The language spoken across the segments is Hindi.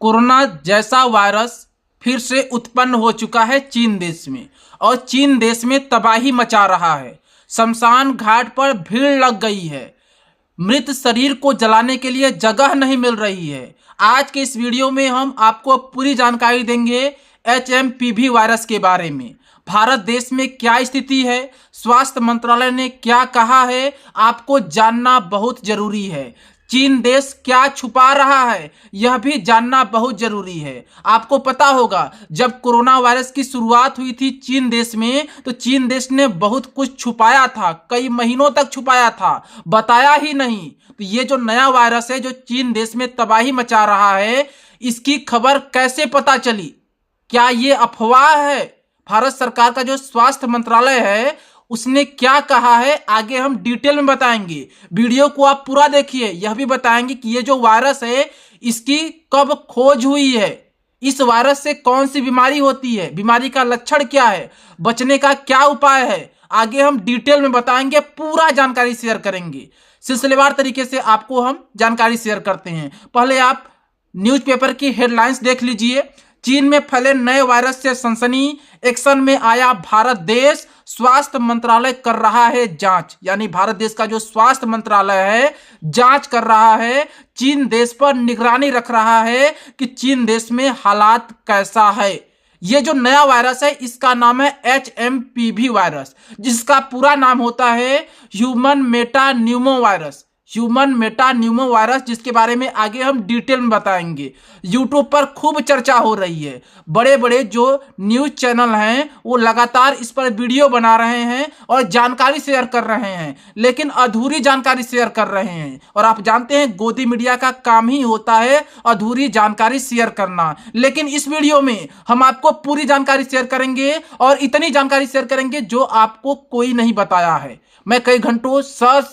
कोरोना जैसा वायरस फिर से उत्पन्न हो चुका है चीन देश में और चीन देश में तबाही मचा रहा है। शमशान घाट पर भीड़ लग गई है। मृत शरीर को जलाने के लिए जगह नहीं मिल रही है। आज के इस वीडियो में हम आपको पूरी जानकारी देंगे HMPV वायरस के बारे में। भारत देश में क्या स्थिति है, स्वास्थ्य मंत्रालय ने क्या कहा है, आपको जानना बहुत जरूरी है। चीन देश क्या छुपा रहा है, यह भी जानना बहुत जरूरी है। आपको पता होगा जब कोरोना वायरस की शुरुआत हुई थी चीन देश में, तो चीन देश ने बहुत कुछ छुपाया था, कई महीनों तक छुपाया था, बताया ही नहीं। तो ये जो नया वायरस है जो चीन देश में तबाही मचा रहा है, इसकी खबर कैसे पता चली? क्या ये अफवाह है? भारत सरकार का जो स्वास्थ्य मंत्रालय है उसने क्या कहा है, आगे हम डिटेल में बताएंगे। वीडियो को आप पूरा देखिए। यह भी बताएंगे कि ये जो वायरस है इसकी कब खोज हुई है, इस वायरस से कौन सी बीमारी होती है, बीमारी का लक्षण क्या है, बचने का क्या उपाय है, आगे हम डिटेल में बताएंगे, पूरा जानकारी शेयर करेंगे। सिलसिलेवार तरीके से आपको हम जानकारी शेयर करते हैं। पहले आप न्यूज़पेपर की हेडलाइंस देख लीजिए। चीन में फैले नए वायरस से सनसनी, एक्शन में आया भारत देश, स्वास्थ्य मंत्रालय कर रहा है जांच। यानी भारत देश का जो स्वास्थ्य मंत्रालय है जांच कर रहा है, चीन देश पर निगरानी रख रहा है कि चीन देश में हालात कैसा है। ये जो नया वायरस है इसका नाम है HMPV वायरस, जिसका पूरा नाम होता है ह्यूमन मेटान्यूमो वायरस। ह्यूमन मेटान्यूमो वायरस, जिसके बारे में आगे हम डिटेल में बताएंगे। यूट्यूब पर खूब चर्चा हो रही है। बड़े बड़े जो न्यूज़ चैनल हैं वो लगातार इस पर वीडियो बना रहे हैं और जानकारी शेयर कर रहे हैं, लेकिन अधूरी जानकारी शेयर कर रहे हैं। और आप जानते हैं गोदी मीडिया का काम ही होता है अधूरी जानकारी शेयर करना। लेकिन इस वीडियो में हम आपको पूरी जानकारी शेयर करेंगे और इतनी जानकारी शेयर करेंगे जो आपको कोई नहीं बताया है। मैं कई घंटों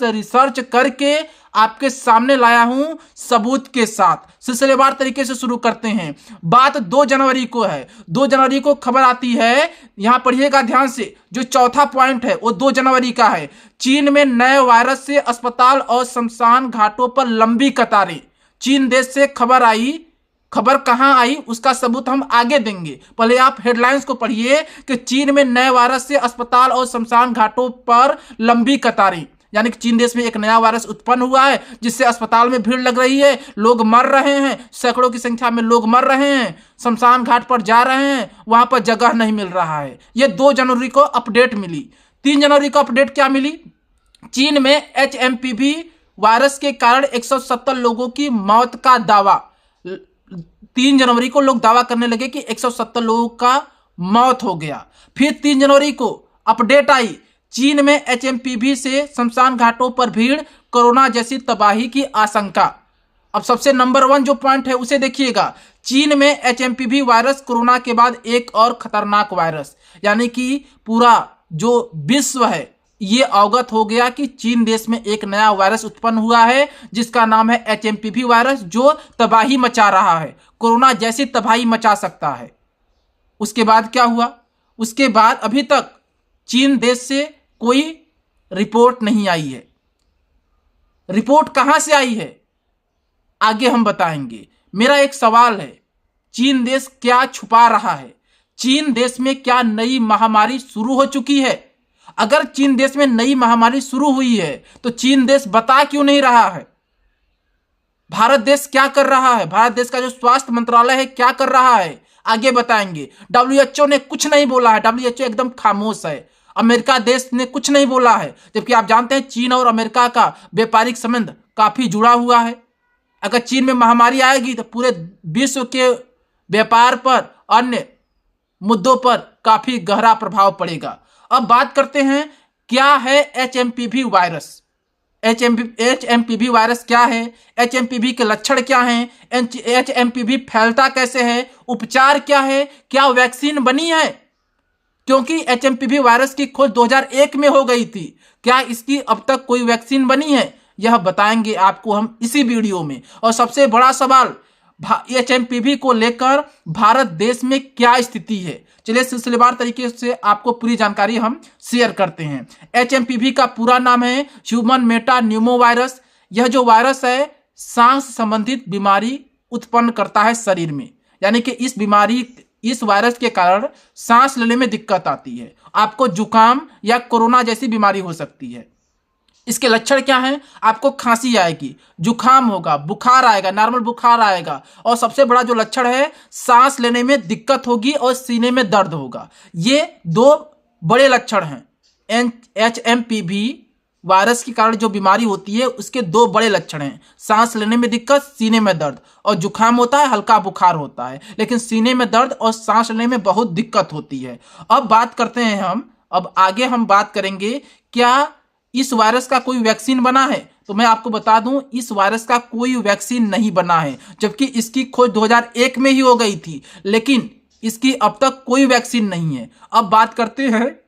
रिसर्च करके आपके सामने लाया हूं सबूत के साथ। सिलसिलेवार तरीके से शुरू करते हैं। बात 2 जनवरी को है। 2 जनवरी को खबर आती है, यहां पढ़िएगा ध्यान से। जो चौथा पॉइंट है वो 2 जनवरी का है। चीन में नए वायरस से अस्पताल और शमशान घाटों पर लंबी कतारें। चीन देश से खबर आई, खबर कहां आई उसका सबूत हम आगे देंगे। पहले आप हेडलाइंस को पढ़िए कि चीन में नए वायरस से अस्पताल और शमशान घाटों पर लंबी कतारें। यानी कि चीन देश में एक नया वायरस उत्पन्न हुआ है जिससे अस्पताल में भीड़ लग रही है, लोग मर रहे हैं, सैकड़ों की संख्या में लोग मर रहे हैं, शमशान घाट पर जा रहे हैं, वहां पर जगह नहीं मिल रहा है। यह 2 जनवरी को अपडेट मिली। 3 जनवरी को अपडेट क्या मिली? चीन में HMPV वायरस के कारण 170 लोगों की मौत का दावा। 3 जनवरी को लोग दावा करने लगे कि 170 लोगों का मौत हो गया। फिर 3 जनवरी को अपडेट आई, चीन में HMPV से शमशान घाटों पर भीड़, कोरोना जैसी तबाही की आशंका। अब सबसे नंबर 1 जो पॉइंट है उसे देखिएगा। चीन में HMPV वायरस कोरोना के बाद एक और खतरनाक वायरस। यानी कि पूरा जो विश्व है ये अवगत हो गया कि चीन देश में एक नया वायरस उत्पन्न हुआ है जिसका नाम है HMPV वायरस, जो तबाही मचा रहा है, कोरोना जैसी तबाही मचा सकता है। उसके बाद क्या हुआ? उसके बाद अभी तक चीन देश से कोई रिपोर्ट नहीं आई है। रिपोर्ट कहां से आई है आगे हम बताएंगे। मेरा एक सवाल है, चीन देश क्या छुपा रहा है? चीन देश में क्या नई महामारी शुरू हो चुकी है? अगर चीन देश में नई महामारी शुरू हुई है तो चीन देश बता क्यों नहीं रहा है? भारत देश क्या कर रहा है? भारत देश का जो स्वास्थ्य मंत्रालय है क्या कर रहा है? आगे बताएंगे। WHO ने कुछ नहीं बोला है। WHO एकदम खामोश है। अमेरिका देश ने कुछ नहीं बोला है, जबकि आप जानते हैं चीन और अमेरिका का व्यापारिक संबंध काफी जुड़ा हुआ है। अगर चीन में महामारी आएगी तो पूरे विश्व के व्यापार पर, अन्य मुद्दों पर काफी गहरा प्रभाव पड़ेगा। अब बात करते हैं क्या है HMPV वायरस। HMPV वायरस क्या है? HMPV के लक्षण क्या हैं? HMPV फैलता कैसे है? उपचार क्या है? क्या वैक्सीन बनी है? क्योंकि HMPV वायरस की खोज 2001 में हो गई थी। क्या इसकी अब तक कोई वैक्सीन बनी है? यह बताएंगे आपको हम इसी वीडियो में। और सबसे बड़ा सवाल, HMPV को लेकर भारत देश में क्या स्थिति है? चलिए सिलसिलेवार तरीके से आपको पूरी जानकारी हम शेयर करते हैं। HMPV का पूरा नाम है ह्यूमन मेटान्यूमो वायरस। यह जो वायरस है सांस संबंधित बीमारी उत्पन्न करता है शरीर में। यानी कि इस वायरस के कारण सांस लेने में दिक्कत आती है, आपको जुकाम या कोरोना जैसी बीमारी हो सकती है। इसके लक्षण क्या हैं? आपको खांसी आएगी, जुकाम होगा, बुखार आएगा, नॉर्मल बुखार आएगा, और सबसे बड़ा जो लक्षण है सांस लेने में दिक्कत होगी और सीने में दर्द होगा। ये 2 बड़े लक्षण हैं। HMPV वायरस के कारण जो बीमारी होती है उसके 2 बड़े लक्षण हैं, सांस लेने में दिक्कत, सीने में दर्द। और जुकाम होता है, हल्का बुखार होता है, लेकिन सीने में दर्द और सांस लेने में बहुत दिक्कत होती है। अब बात करते हैं अब आगे हम बात करेंगे क्या इस वायरस का कोई वैक्सीन बना है। तो मैं आपको बता दूं, इस वायरस का कोई वैक्सीन नहीं बना है, जबकि इसकी खोज 2001 में ही हो गई थी, लेकिन इसकी अब तक कोई वैक्सीन नहीं है। अब बात करते हैं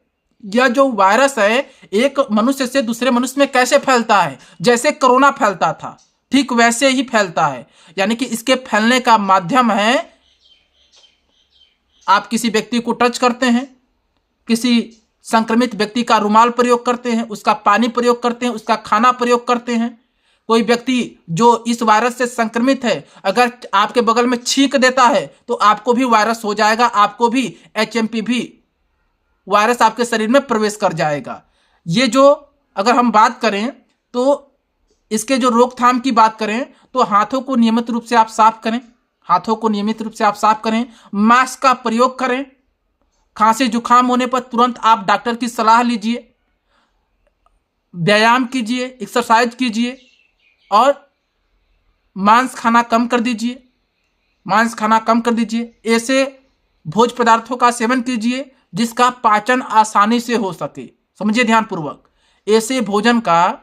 यह जो वायरस है एक मनुष्य से दूसरे मनुष्य में कैसे फैलता है। जैसे कोरोना फैलता था ठीक वैसे ही फैलता है, यानी कि इसके फैलने का माध्यम है आप किसी व्यक्ति को टच करते हैं, किसी संक्रमित व्यक्ति का रुमाल प्रयोग करते हैं, उसका पानी प्रयोग करते हैं, उसका खाना प्रयोग करते हैं। कोई व्यक्ति जो इस वायरस से संक्रमित है अगर आपके बगल में छींक देता है तो आपको भी वायरस हो जाएगा, आपको भी HMPV वायरस आपके शरीर में प्रवेश कर जाएगा। ये जो अगर हम बात करें तो इसके जो रोकथाम की बात करें तो हाथों को नियमित रूप से आप साफ करें, हाथों को नियमित रूप से आप साफ करें, मास्क का प्रयोग करें, खांसी जुकाम होने पर तुरंत आप डॉक्टर की सलाह लीजिए, व्यायाम कीजिए, एक्सरसाइज कीजिए और मांस खाना कम कर दीजिए, मांस खाना कम कर दीजिए। ऐसे भोज्य पदार्थों का सेवन कीजिए जिसका पाचन आसानी से हो सके। समझिए ध्यानपूर्वक, ऐसे भोजन का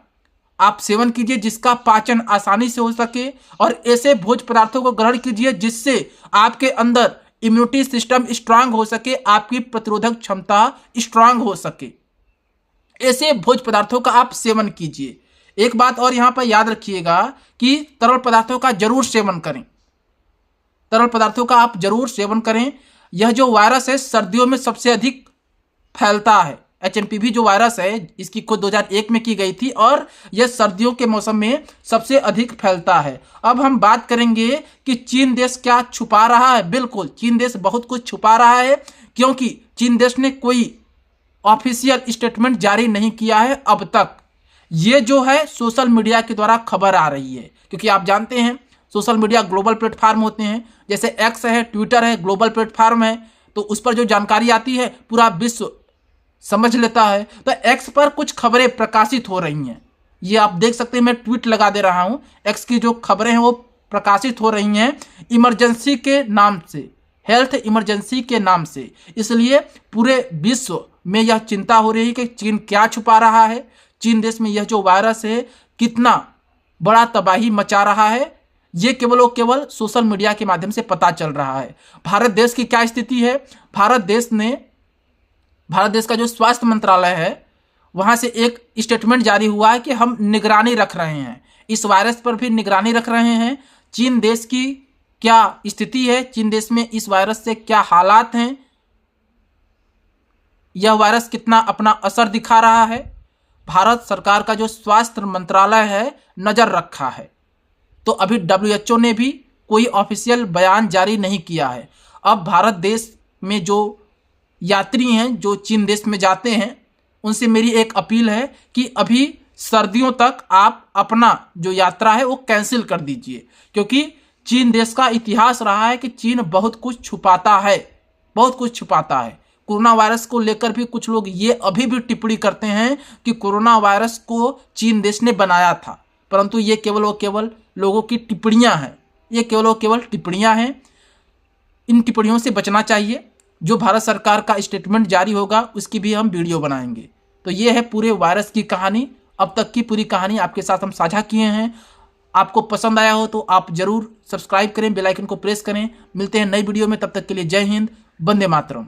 आप सेवन कीजिए जिसका पाचन आसानी से हो सके, और ऐसे भोज्य पदार्थों को ग्रहण कीजिए जिससे आपके अंदर इम्यूनिटी सिस्टम स्ट्रांग हो सके, आपकी प्रतिरोधक क्षमता स्ट्रांग हो सके। ऐसे भोज्य पदार्थों का आप सेवन कीजिए। एक बात और यहां पर याद रखिएगा कि तरल पदार्थों का जरूर सेवन करें, तरल पदार्थों का आप जरूर सेवन करें। यह जो वायरस है सर्दियों में सबसे अधिक फैलता है। HMPV जो वायरस है इसकी खोज 2001 में की गई थी और यह सर्दियों के मौसम में सबसे अधिक फैलता है। अब हम बात करेंगे कि चीन देश क्या छुपा रहा है। बिल्कुल, चीन देश बहुत कुछ छुपा रहा है, क्योंकि चीन देश ने कोई ऑफिशियल स्टेटमेंट जारी नहीं किया है अब तक। ये जो है सोशल मीडिया के द्वारा खबर आ रही है, क्योंकि आप जानते हैं सोशल मीडिया ग्लोबल प्लेटफार्म होते हैं, जैसे X है, ट्विटर है, ग्लोबल प्लेटफार्म है, तो उस पर जो जानकारी आती है पूरा विश्व समझ लेता है। तो X पर कुछ खबरें प्रकाशित हो रही हैं, ये आप देख सकते हैं, मैं ट्वीट लगा दे रहा हूं। X की जो खबरें हैं वो प्रकाशित हो रही हैं इमरजेंसी के नाम से, हेल्थ इमरजेंसी के नाम से। इसलिए पूरे विश्व में यह चिंता हो रही है कि चीन क्या छुपा रहा है, चीन देश में यह जो वायरस है कितना बड़ा तबाही मचा रहा है। ये केवल और केवल सोशल मीडिया के माध्यम से पता चल रहा है। भारत देश की क्या स्थिति है? भारत देश का जो स्वास्थ्य मंत्रालय है वहां से एक स्टेटमेंट जारी हुआ है कि हम निगरानी रख रहे हैं, इस वायरस पर भी निगरानी रख रहे हैं। चीन देश की क्या स्थिति है, चीन देश में इस वायरस से क्या हालात हैं, यह वायरस कितना अपना असर दिखा रहा है, भारत सरकार का जो स्वास्थ्य मंत्रालय है नजर रखा है। तो अभी WHO ने भी कोई ऑफिशियल बयान जारी नहीं किया है। अब भारत देश में जो यात्री हैं जो चीन देश में जाते हैं उनसे मेरी एक अपील है कि अभी सर्दियों तक आप अपना जो यात्रा है वो कैंसिल कर दीजिए, क्योंकि चीन देश का इतिहास रहा है कि चीन बहुत कुछ छुपाता है, बहुत कुछ छुपाता है। कोरोना वायरस को लेकर भी कुछ लोग ये अभी भी टिप्पणी करते हैं कि कोरोना वायरस को चीन देश ने बनाया था, परंतु ये केवल और केवल लोगों की टिप्पणियां हैं, ये केवल और केवल टिप्पणियां हैं। इन टिप्पणियों से बचना चाहिए। जो भारत सरकार का स्टेटमेंट जारी होगा उसकी भी हम वीडियो बनाएंगे। तो ये है पूरे वायरस की कहानी, अब तक की पूरी कहानी आपके साथ हम साझा किए हैं। आपको पसंद आया हो तो आप जरूर सब्सक्राइब करें, बेल आइकन को प्रेस करें। मिलते हैं नई वीडियो में, तब तक के लिए जय हिंद, वंदे मातरम।